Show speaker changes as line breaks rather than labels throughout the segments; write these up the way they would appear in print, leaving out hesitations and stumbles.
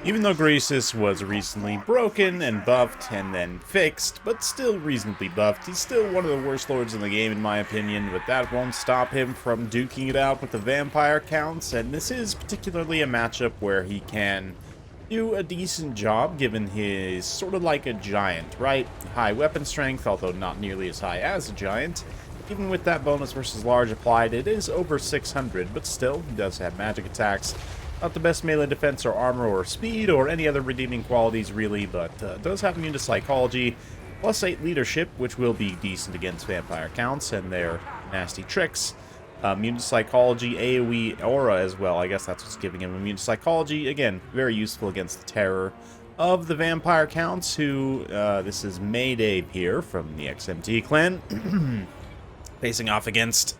Even though Greasus was recently broken and buffed and then fixed, but still reasonably buffed, he's still one of the worst lords in the game in my opinion, but that won't stop him from duking it out with the vampire counts, and this is particularly a matchup where he can do a decent job given his sort of like a giant, right? High weapon strength, although not nearly as high as a giant. Even with that bonus versus large applied, it is over 600, but still, he does have magic attacks. Not the best melee defense or armor or speed or any other redeeming qualities really, but does have immune to psychology, plus 8 leadership, which will be decent against vampire counts and their nasty tricks. Immune to psychology, AoE aura as well. I guess that's what's giving him immune to psychology. Again, very useful against the terror of the vampire counts, who, this is Mayday here from the XMT clan, facing off against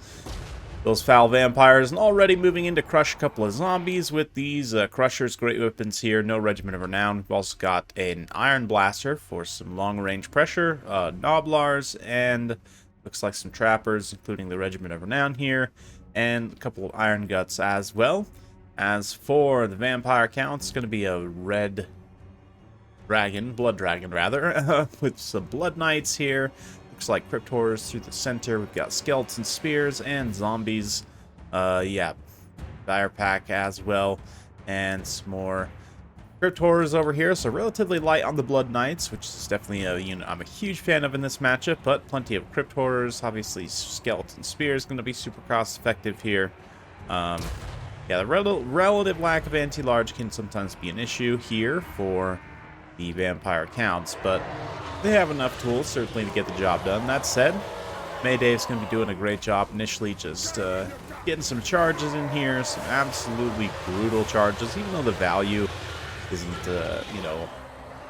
those foul vampires, and already moving in to crush a couple of zombies with these crushers. Great weapons here. No Regiment of Renown. We've also got an Iron Blaster for some long-range pressure, Noblars, and looks like some trappers, including the Regiment of Renown here, and a couple of Iron Guts as well. As for the vampire count, it's going to be a red dragon, blood dragon rather, with some blood knights here. Looks like crypt horrors through the center. We've got skeleton spears and zombies. Yeah, fire pack as well, and some more crypt horrors over here. So relatively light on the blood knights, which is definitely a unit I'm a huge fan of in this matchup. But plenty of crypt horrors. Obviously, skeleton spear is going to be super cost effective here. Yeah, the relative lack of anti-large can sometimes be an issue here for the vampire counts, but they have enough tools certainly to get the job done. That said, Mayday's going to be doing a great job initially, just getting some charges in here, some absolutely brutal charges, even though the value isn't, you know,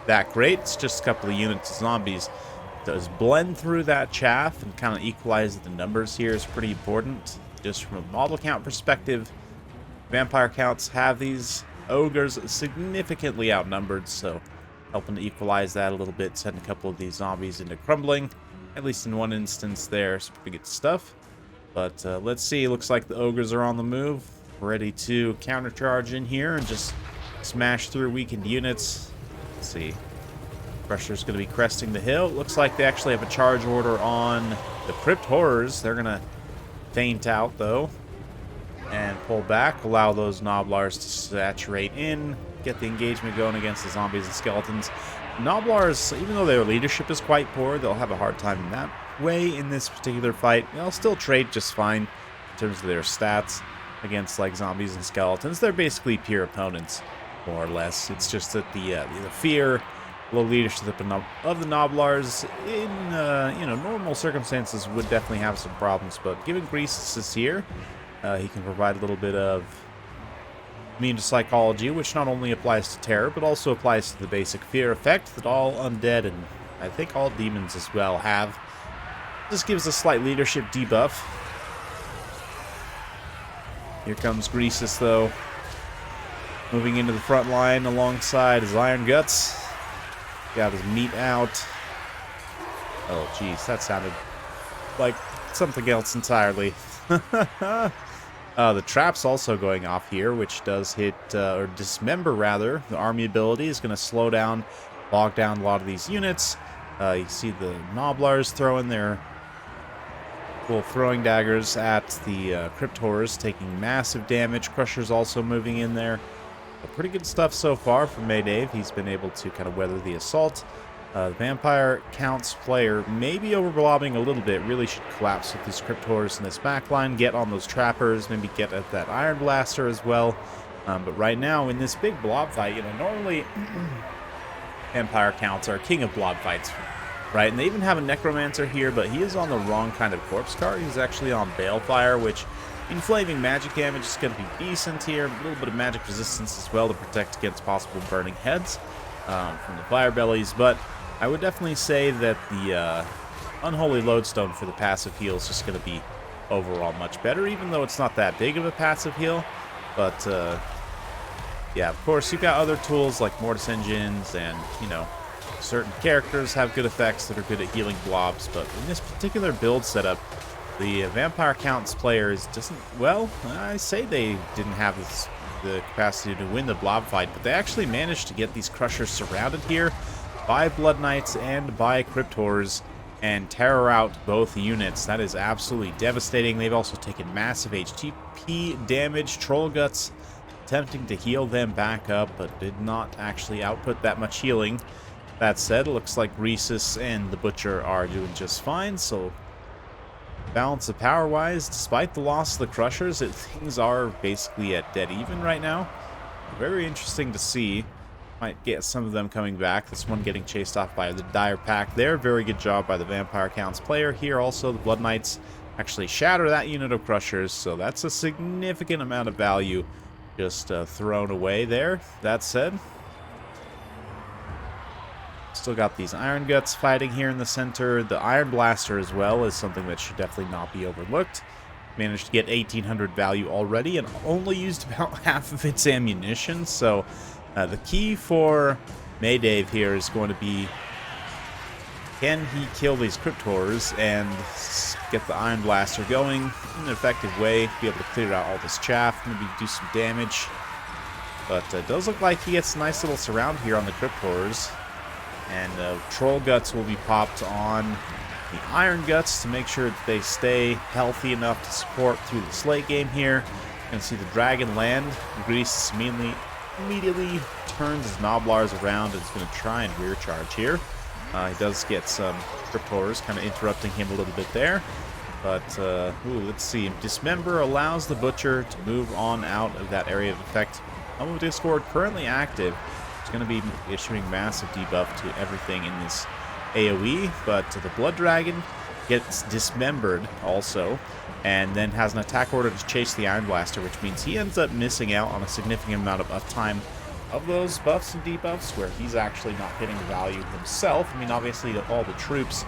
that great. It's just a couple of units of zombies. Does blend through that chaff and kind of equalize the numbers here is pretty important. Just from a model count perspective, vampire counts have these ogres significantly outnumbered, so helping to equalize that a little bit, send a couple of these zombies into crumbling. At least in one instance there, it's pretty good stuff. But let's see, looks like the ogres are on the move, ready to countercharge in here and just smash through weakened units. Let's see. Crusher's going to be cresting the hill. Looks like they actually have a charge order on the crypt horrors. They're going to feint out though and pull back, allow those Noblars to saturate in, get the engagement going against the zombies and skeletons. Noblars, even though their leadership is quite poor, they'll have a hard time in that way in this particular fight. They'll still trade just fine in terms of their stats against like zombies and skeletons. They're basically peer opponents, more or less. It's just that the fear, low leadership of the Noblars in you know, normal circumstances would definitely have some problems, but given Greasus is here, he can provide a little bit of immune to psychology, which not only applies to terror, but also applies to the basic fear effect that all undead and I think all demons as well have. This gives a slight leadership debuff. Here comes Greasus though, moving into the front line alongside his Iron Guts. Got his meat out. Oh jeez, that sounded like something else entirely. The trap's also going off here, which does hit, or dismember rather. The army ability is going to slow down, bog down a lot of these units. You see the Noblars throwing their little throwing daggers at the crypt horrors, taking massive damage. Crusher's also moving in there. But pretty good stuff so far from Mayday. He's been able to kind of weather the assault. The Vampire Counts player may be overblobbing a little bit. Really should collapse with these crypt horrors in this backline. Get on those trappers. Maybe get at that Iron Blaster as well. But right now, in this big blob fight, you know, normally Vampire Counts are king of blob fights, right? And they even have a Necromancer here, but he is on the wrong kind of corpse card. He's actually on Balefire, which inflaming magic damage is going to be decent here. A little bit of magic resistance as well to protect against possible burning heads from the fire bellies, but I would definitely say that the Unholy Lodestone for the passive heal is just going to be overall much better, even though it's not that big of a passive heal. But, yeah, of course, you've got other tools like Mortis Engines and, you know, certain characters have good effects that are good at healing blobs. But in this particular build setup, the Vampire Counts players doesn't, well, I say they didn't have this the capacity to win the blob fight, but they actually managed to get these Crushers surrounded here by Blood Knights and by Cryptors and tear out both units. That is absolutely devastating. They've also taken massive HTP damage. Troll Guts attempting to heal them back up, but did not actually output that much healing. That said, it looks like Rhesus and the Butcher are doing just fine, so balance of power-wise, despite the loss of the Crushers, things are basically at dead even right now. Very interesting to see. Might get some of them coming back. This one getting chased off by the Dire Pack there. Very good job by the Vampire Counts player. Here also, the Blood Knights actually shatter that unit of Crushers, so that's a significant amount of value just thrown away there. That said, still got these Iron Guts fighting here in the center. The Iron Blaster as well is something that should definitely not be overlooked. Managed to get 1,800 value already and only used about half of its ammunition, so the key for Maydave here is going to be, can he kill these Cryptors and get the Iron Blaster going in an effective way, be able to clear out all this chaff, maybe do some damage. But it does look like he gets a nice little surround here on the Cryptors. And Troll Guts will be popped on the Iron Guts to make sure that they stay healthy enough to support through this late game here. You can see the Dragon land. Grease immediately turns his Noblars around and is going to try and rear charge here. He does get some Cryptors kind of interrupting him a little bit there. But, let's see. Dismember allows the Butcher to move on out of that area of effect. Humble Discord currently active. It's going to be issuing massive debuff to everything in this AoE, but the Blood Dragon gets dismembered also, and then has an attack order to chase the Iron Blaster, which means he ends up missing out on a significant amount of uptime of those buffs and debuffs, where he's actually not getting value himself. I mean, obviously all the troops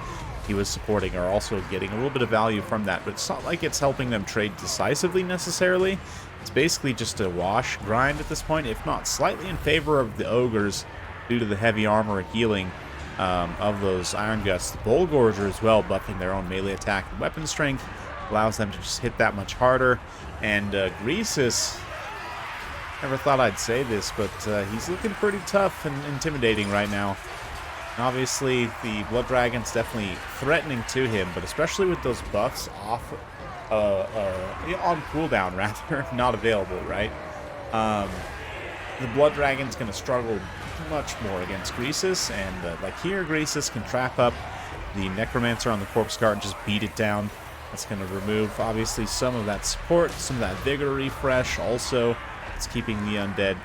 he was supporting are also getting a little bit of value from that, but it's not like it's helping them trade decisively necessarily. It's basically just a wash grind at this point, if not slightly in favor of the Ogres due to the heavy armor and healing of those Iron Guts. The Bullgorger as well, buffing their own melee attack and weapon strength, allows them to just hit that much harder. And Greasus, never thought I'd say this, but he's looking pretty tough and intimidating right now. And obviously, the Blood Dragon's definitely threatening to him, but especially with those buffs off, on cooldown rather, not available, right? The Blood Dragon's going to struggle much more against Greasus, and like here, Greasus can trap up the Necromancer on the Corpse Guard and just beat it down. That's going to remove, obviously, some of that support, some of that Vigor refresh. Also, it's keeping the Undead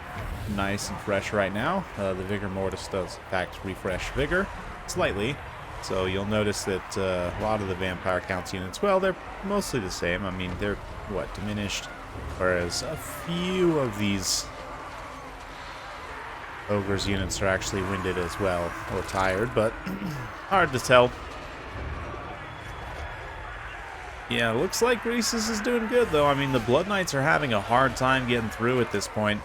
nice and fresh right now. The Vigor Mortis does, in fact, refresh Vigor slightly. So you'll notice that a lot of the Vampire Counts units, well, they're mostly the same. I mean, they're, diminished. Whereas a few of these Ogres units are actually winded as well, or tired, but hard to tell. Yeah, looks like Greasus is doing good, though. I mean, the Blood Knights are having a hard time getting through at this point.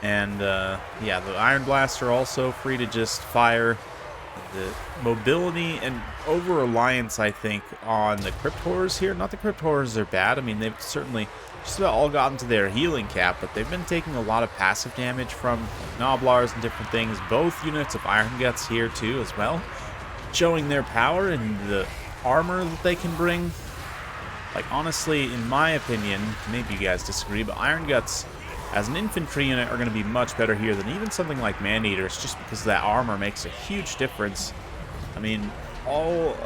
And, yeah, the Iron Blaster also free to just fire. The mobility and over-reliance, I think, on the Cryptors here. Not the Cryptors are bad. I mean, they've certainly just about all gotten to their healing cap, but they've been taking a lot of passive damage from Noblars and different things. Both units of Iron Guts here, too, as well, showing their power and the armor that they can bring. Like, honestly, in my opinion, maybe you guys disagree, but Iron Guts as an infantry unit are going to be much better here than even something like Man-Eaters, just because that armor makes a huge difference. I mean, all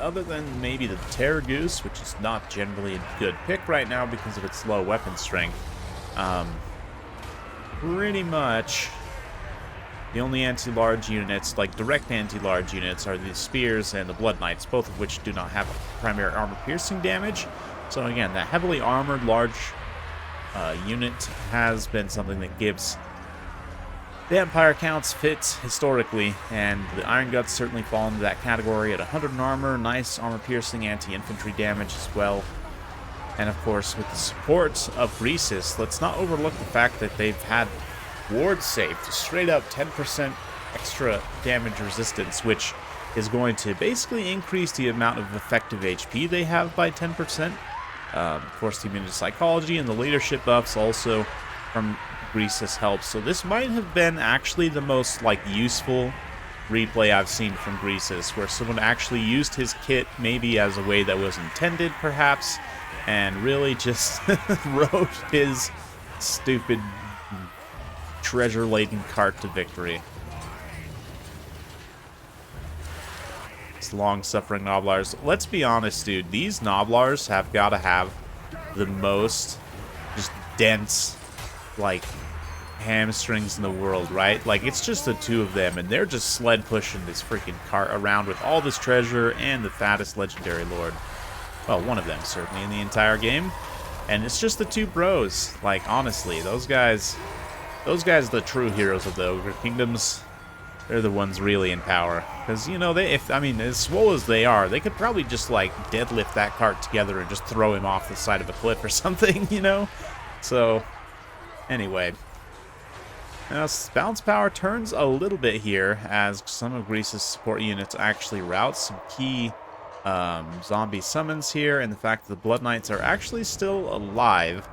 other than maybe the Terror Goose, which is not generally a good pick right now because of its low weapon strength, pretty much the only anti-large units, like direct anti-large units, are the Spears and the Blood Knights, both of which do not have primary armor-piercing damage. So again, that heavily armored large unit has been something that gives Vampire Counts fit historically, and the Iron Guts certainly fall into that category at 100 in armor, nice armor-piercing anti-infantry damage as well. And of course, with the support of Greasus, let's not overlook the fact that they've had ward saved, straight up 10% extra damage resistance, which is going to basically increase the amount of effective HP they have by 10%. Of course, the immunity psychology and the leadership buffs also from Greasus helps. So this might have been actually the most, like, useful replay I've seen from Greasus, where someone actually used his kit maybe as a way that was intended, perhaps, and really just rode his stupid treasure-laden cart to victory. These long-suffering Noblars. Let's be honest, dude. These Noblars have got to have the most just dense, like, hamstrings in the world, right? Like, it's just the two of them, and they're just sled pushing this freaking cart around with all this treasure and the fattest legendary lord. Well, one of them, certainly, in the entire game. And it's just the two bros. Like, honestly, those guys, the true heroes of the Ogre Kingdoms, they're the ones really in power. Because, you know, I mean, as swole as they are, they could probably just, like, deadlift that cart together and just throw him off the side of a cliff or something, you know? So, anyway. Now, bounce power turns a little bit here as some of Grease's support units actually route some key zombie summons here, and the fact that the Blood Knights are actually still alive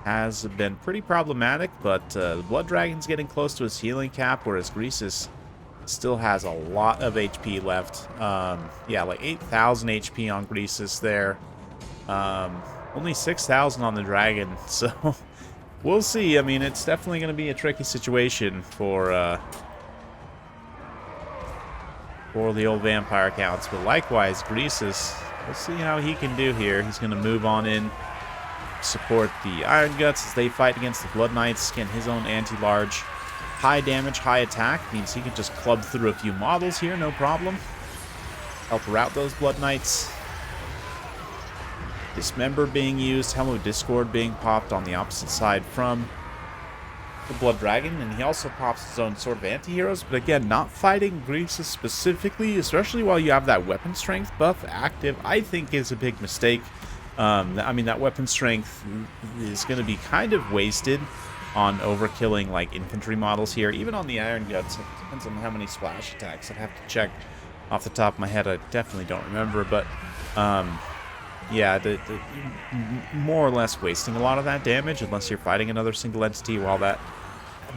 has been pretty problematic, but the Blood Dragon's getting close to his healing cap, whereas Greasus still has a lot of HP left. Yeah, like 8,000 HP on Greasus there. Only 6,000 on the Dragon, so we'll see. I mean, it's definitely going to be a tricky situation for the old vampire counts, but likewise, Greasus, we'll see how he can do here. He's going to move on in, support the Iron Guts as they fight against the Blood Knights. Again, his own anti-large. High damage, high attack means he can just club through a few models here, no problem. Help rout those Blood Knights. Dismember being used, Helm of Discord being popped on the opposite side from the Blood Dragon, and he also pops his own sort of anti-heroes, but again, not fighting Greasus specifically, especially while you have that weapon strength buff active, I think is a big mistake. I mean, that weapon strength is going to be kind of wasted on overkilling, like, infantry models here, even on the Iron Guts. It depends on how many splash attacks. I'd have to check off the top of my head. I definitely don't remember, but yeah, more or less wasting a lot of that damage unless you're fighting another single entity while that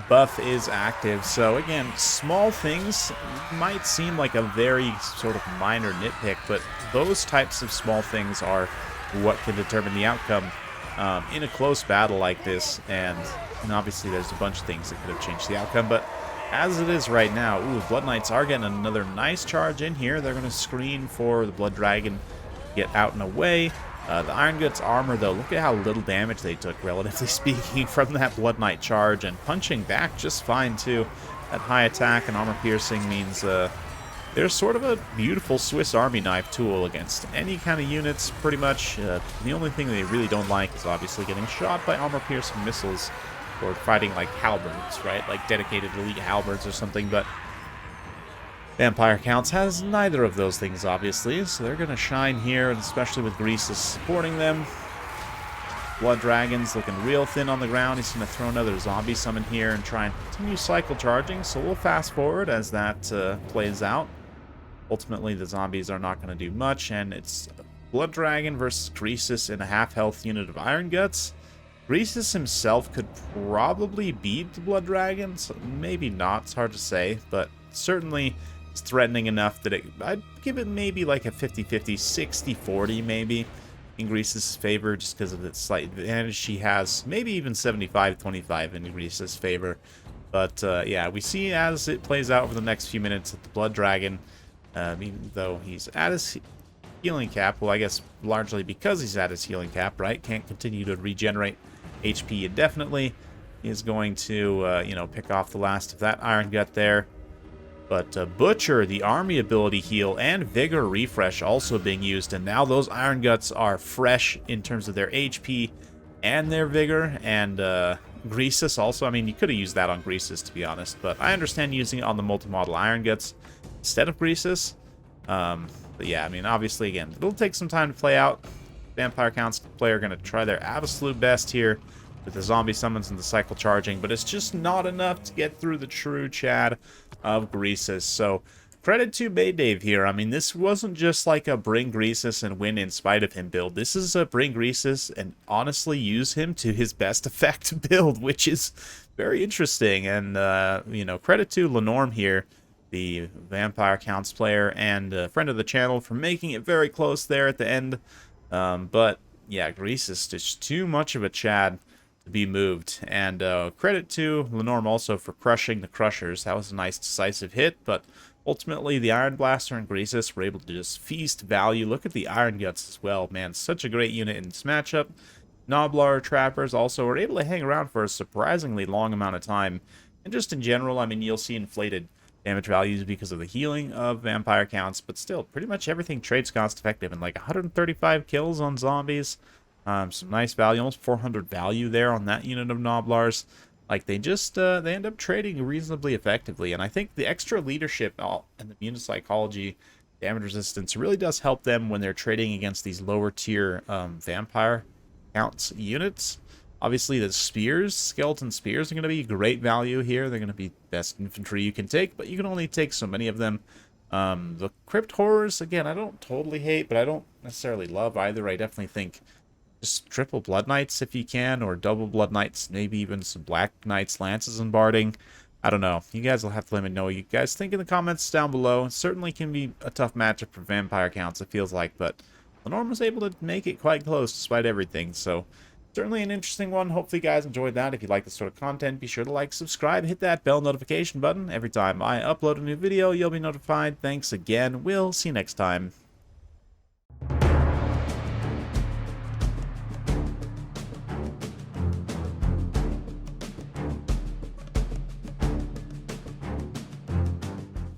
buff is active. So again, small things might seem like a very sort of minor nitpick, but those types of small things are what can determine the outcome in a close battle like this. And obviously there's a bunch of things that could have changed the outcome, but as it is right now, ooh, Blood Knights are getting another nice charge in here. They're going to screen for the Blood Dragon get out and away. The Iron Guts armor, though, look at how little damage they took, relatively speaking, from that Blood Knight charge, and punching back just fine, too. That high attack and armor piercing means they're sort of a beautiful Swiss Army knife tool against any kind of units, pretty much. The only thing they really don't like is obviously getting shot by armor piercing missiles or fighting like halberds, right? Like dedicated elite halberds or something, but Vampire Counts has neither of those things, obviously, so they're going to shine here, especially with Greasus supporting them. Blood Dragon's looking real thin on the ground. He's going to throw another zombie summon here and try and continue cycle charging, so we'll fast forward as that plays out. Ultimately, the zombies are not going to do much, and it's Blood Dragon versus Greasus in a half-health unit of Iron Guts. Greasus himself could probably beat the Blood Dragon, so maybe not, it's hard to say, but certainly it's threatening enough that I'd give it maybe like a 50-50, 60-40 maybe in Greasus' favor, just because of the slight advantage she has. Maybe even 75-25 in Greasus' favor. But yeah, we see as it plays out over the next few minutes that the Blood Dragon, even though he's at his healing cap, well, I guess largely because he's at his healing cap, right? Can't continue to regenerate HP indefinitely. He is going to, you know, pick off the last of that Iron Gut there. But Butcher, the army ability heal, and Vigor refresh also being used, and now those Iron Guts are fresh in terms of their HP and their Vigor, and Greasus also. I mean, you could have used that on Greasus, to be honest, but I understand using it on the multi-model Iron Guts instead of Greasus. But yeah, I mean, obviously, again, it'll take some time to play out. Vampire Counts player are going to try their absolute best here with the zombie summons and the cycle charging, but it's just not enough to get through the true Chad of Greasus. So credit to Baydave here. I mean, this wasn't just like a bring Greasus and win in spite of him build. This is a bring Greasus and honestly use him to his best effect build, which is very interesting. And, you know, credit to Lenorm here, the Vampire Counts player and friend of the channel, for making it very close there at the end. But, yeah, Greasus just too much of a Chad to be moved. And credit to Lenorm also for crushing the Crushers. That was a nice decisive hit, but ultimately the Iron Blaster and Greasus were able to just feast value. Look at the Iron Guts as well, man. Such a great unit in this matchup. Gnoblar Trappers also were able to hang around for a surprisingly long amount of time. And just in general, I mean, you'll see inflated damage values because of the healing of Vampire Counts, but still, pretty much everything trades cost effective, and like 135 kills on zombies. Some nice value, almost 400 value there on that unit of Gnoblars. Like, they just, they end up trading reasonably effectively, and I think the extra leadership and the immune psychology damage resistance really does help them when they're trading against these lower tier Vampire Counts units. Obviously, the spears, skeleton spears, are going to be great value here. They're going to be best infantry you can take, but you can only take so many of them. The Crypt Horrors, again, I don't totally hate, but I don't necessarily love either. I definitely think just triple Blood Knights if you can, or double Blood Knights, maybe even some Black Knights, Lances, and Barding. I don't know. You guys will have to let me know what you guys think in the comments down below. It certainly can be a tough matchup for Vampire Counts, it feels like, but Lenorm was able to make it quite close despite everything, so certainly an interesting one. Hopefully you guys enjoyed that. If you like this sort of content, be sure to like, subscribe, hit that bell notification button. Every time I upload a new video, you'll be notified. Thanks again. We'll see you next time.